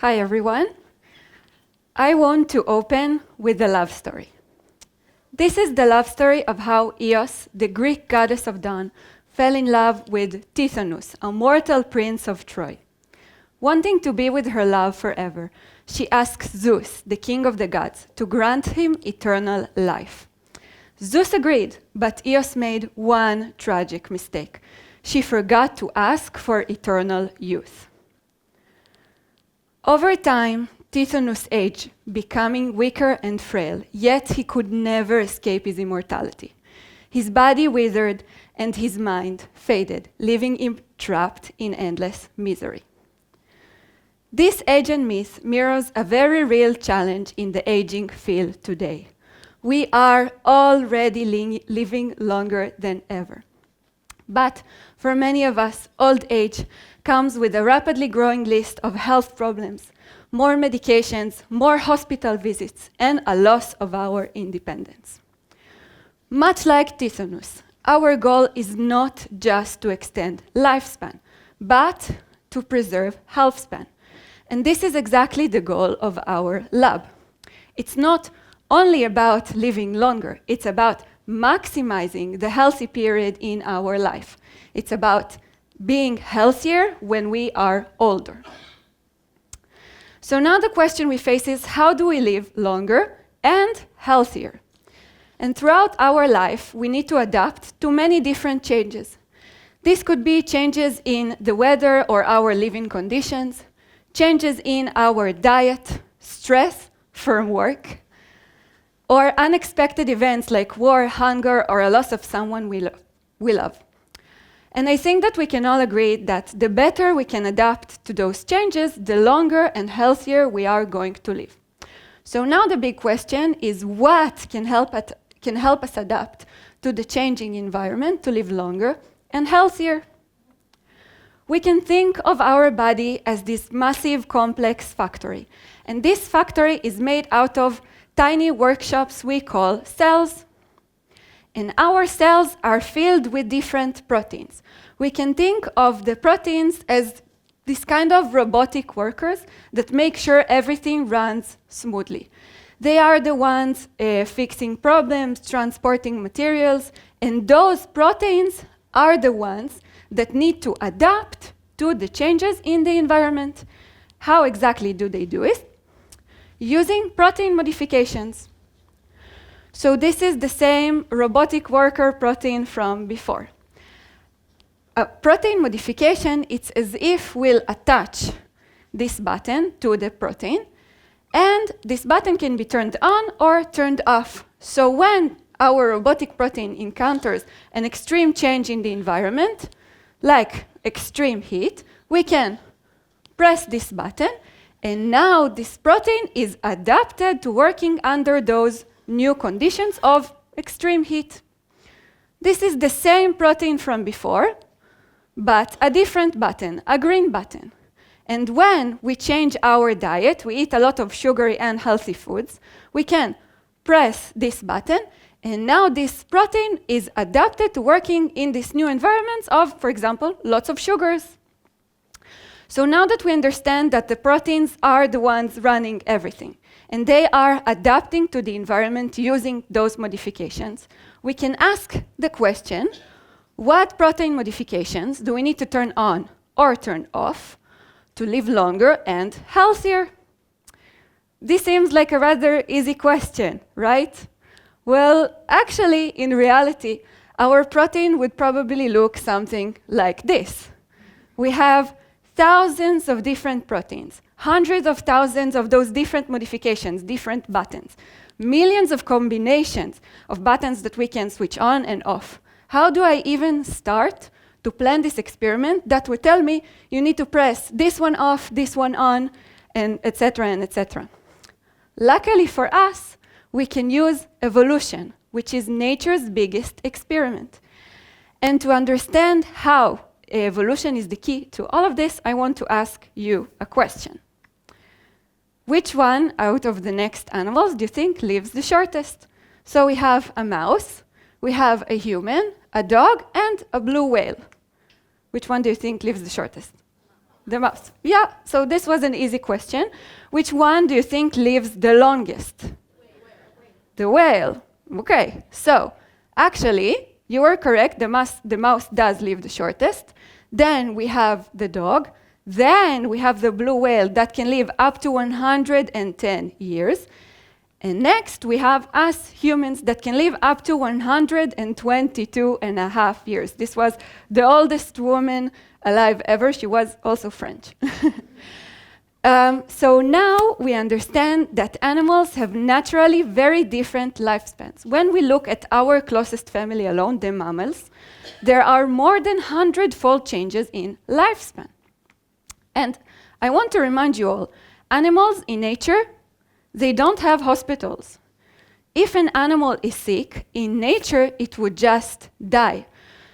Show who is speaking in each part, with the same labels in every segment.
Speaker 1: Hi, everyone. I want to open with a love story. This is the love story of how Eos, the Greek goddess of dawn, fell in love with Tithonus, a mortal prince of Troy. Wanting to be with her love forever, she asks Zeus, the king of the gods, to grant him eternal life. Zeus agreed, but Eos made one tragic mistake. She forgot to ask for eternal youth. Over time, Tithonus aged, becoming weaker and frail, yet he could never escape his immortality. His body withered and his mind faded, leaving him trapped in endless misery. This age and myth mirrors a very real challenge in the aging field today. We are already living longer than ever. But for many of us, old age comes with a rapidly growing list of health problems, more medications, more hospital visits, and a loss of our independence. Much like Tithonus, our goal is not just to extend lifespan, but to preserve health span. And this is exactly the goal of our lab. It's not only about living longer, it's about maximizing the healthy period in our life. It's about being healthier when we are older. So now the question we face is, how do we live longer and healthier? And throughout our life, we need to adapt to many different changes. This could be changes in the weather or our living conditions, changes in our diet, stress from work, or unexpected events like war, hunger, or a loss of someone we love. And I think that we can all agree that the better we can adapt to those changes, the longer and healthier we are going to live. So now the big question is, what can help us adapt to the changing environment to live longer and healthier? We can think of our body as this massive, complex factory. And this factory is made out of tiny workshops we call cells. And our cells are filled with different proteins. We can think of the proteins as this kind of robotic workers that make sure everything runs smoothly. They are the ones fixing problems, transporting materials, and those proteins are the ones that need to adapt to the changes in the environment. How exactly do they do it? Using protein modifications. So this is the same robotic worker protein from before. A protein modification, it's as if we'll attach this button to the protein, and this button can be turned on or turned off. So when our robotic protein encounters an extreme change in the environment, like extreme heat, we can press this button, and now this protein is adapted to working under those new conditions of extreme heat. This is the same protein from before, but a different button, a green button. And when we change our diet, we eat a lot of sugary and healthy foods, we can press this button, and now this protein is adapted to working in this new environments of, for example, lots of sugars. So now that we understand that the proteins are the ones running everything, and they are adapting to the environment using those modifications, we can ask the question, what protein modifications do we need to turn on or turn off to live longer and healthier? This seems like a rather easy question, right? Well, actually, in reality, our protein would probably look something like this. We have thousands of different proteins, hundreds of thousands of those different modifications, different buttons, millions of combinations of buttons that we can switch on and off. How do I even start to plan this experiment that would tell me you need to press this one off, this one on, and etc. and etc. Luckily for us, we can use evolution, which is nature's biggest experiment. And to understand how evolution is the key to all of this, I want to ask you a question. Which one out of the next animals do you think lives the shortest? So we have a mouse, we have a human, a dog, and a blue whale. Which one do you think lives the shortest? The mouse. Yeah, so this was an easy question. Which one do you think lives the longest? The whale. Okay, so actually, you were correct. The mouse does live the shortest. Then we have the dog. Then we have the blue whale that can live up to 110 years. And next, we have us humans that can live up to 122 and a half years. This was the oldest woman alive ever. She was also French. So now we understand that animals have naturally very different lifespans. When we look at our closest family alone, the mammals, there are more than 100-fold changes in lifespan. And I want to remind you all, animals in nature, they don't have hospitals. If an animal is sick, in nature, it would just die.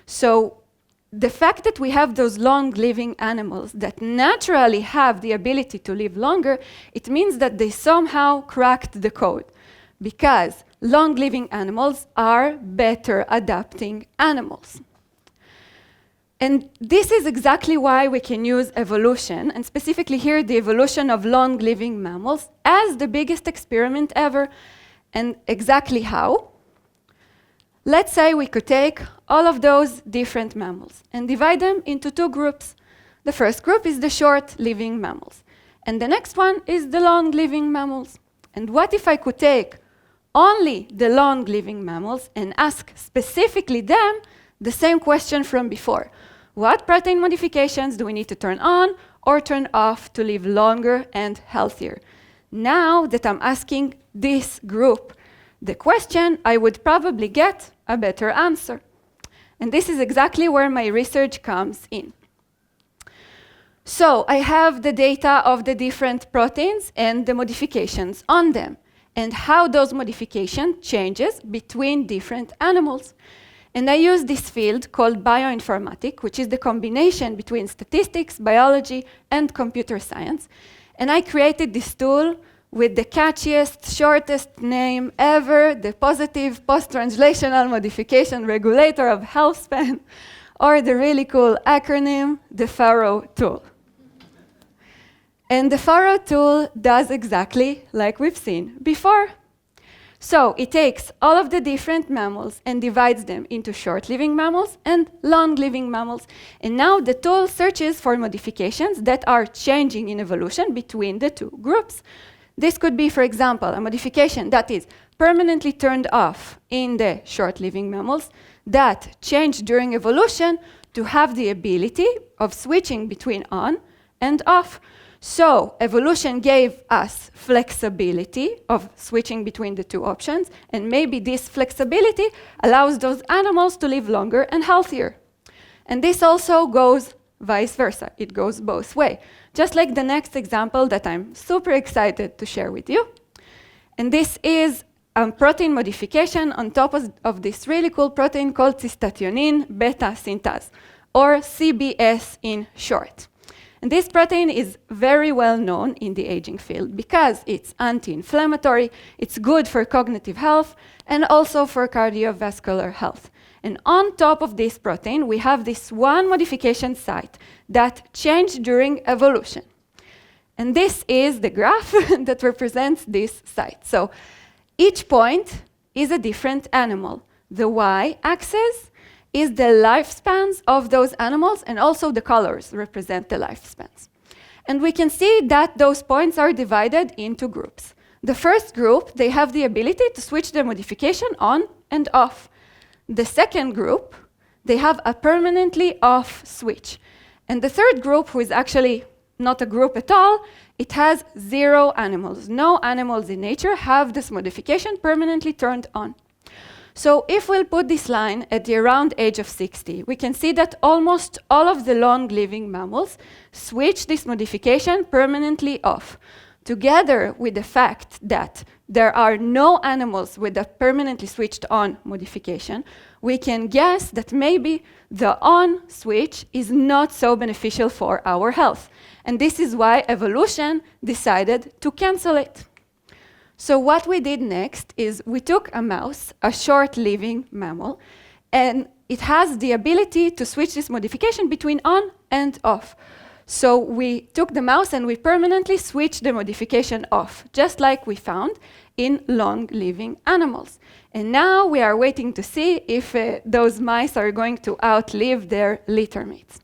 Speaker 1: So the fact that we have those long-living animals that naturally have the ability to live longer, it means that they somehow cracked the code, because long-living animals are better adapting animals. And this is exactly why we can use evolution, and specifically here the evolution of long-living mammals, as the biggest experiment ever. And exactly how? Let's say we could take all of those different mammals and divide them into two groups. The first group is the short-living mammals, and the next one is the long-living mammals. And what if I could take only the long-living mammals and ask specifically them the same question from before? What protein modifications do we need to turn on or turn off to live longer and healthier? Now that I'm asking this group the question, I would probably get a better answer. And this is exactly where my research comes in. So I have the data of the different proteins and the modifications on them, and how those modifications changes between different animals. And I use this field called bioinformatics, which is the combination between statistics, biology, and computer science. And I created this tool with the catchiest, shortest name ever, the Positive Post-Translational Modification Regulator of Health Span, or the really cool acronym, the Pharaoh tool. And the Pharaoh tool does exactly like we've seen before. So it takes all of the different mammals and divides them into short-living mammals and long-living mammals. And now the tool searches for modifications that are changing in evolution between the two groups. This could be, for example, a modification that is permanently turned off in the short-living mammals that changed during evolution to have the ability of switching between on and off. So evolution gave us flexibility of switching between the two options, and maybe this flexibility allows those animals to live longer and healthier. And this also goes vice versa. It goes both ways. Just like the next example that I'm super excited to share with you. And this is a protein modification on top of this really cool protein called cystathionine beta synthase, or CBS in short. And this protein is very well known in the aging field because it's anti-inflammatory, it's good for cognitive health, and also for cardiovascular health. And on top of this protein, we have this one modification site that changed during evolution. And this is the graph that represents this site. So each point is a different animal. The y-axis is the lifespans of those animals, and also the colors represent the lifespans. And we can see that those points are divided into groups. The first group, they have the ability to switch their modification on and off. The second group, they have a permanently off switch. And the third group, who is actually not a group at all, it has 0 animals. No animals in nature have this modification permanently turned on. So if we'll put this line at the around age of 60, we can see that almost all of the long-living mammals switch this modification permanently off. Together with the fact that there are no animals with a permanently switched on modification, we can guess that maybe the on switch is not so beneficial for our health. And this is why evolution decided to cancel it. So what we did next is we took a mouse, a short-living mammal, and it has the ability to switch this modification between on and off. So we took the mouse and we permanently switched the modification off, just like we found in long-living animals. And now we are waiting to see if those mice are going to outlive their litter mates.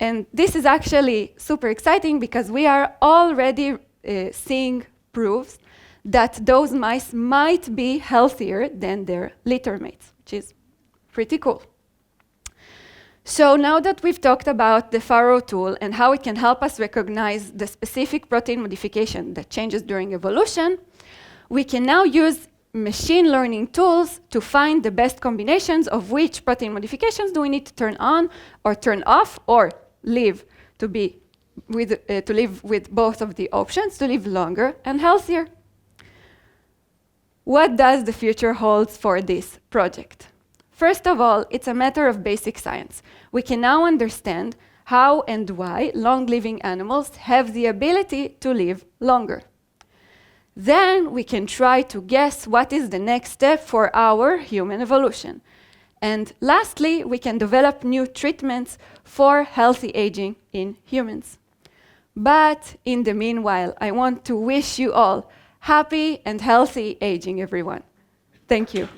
Speaker 1: And this is actually super exciting because we are already seeing proofs that those mice might be healthier than their litter mates, which is pretty cool. So now that we've talked about the Faro tool and how it can help us recognize the specific protein modification that changes during evolution, we can now use machine learning tools to find the best combinations of which protein modifications do we need to turn on or turn off or live to live with both of the options, to live longer and healthier. What does the future hold for this project? First of all, it's a matter of basic science. We can now understand how and why long-living animals have the ability to live longer. Then we can try to guess what is the next step for our human evolution. And lastly, we can develop new treatments for healthy aging in humans. But in the meanwhile, I want to wish you all happy and healthy aging, everyone. Thank you.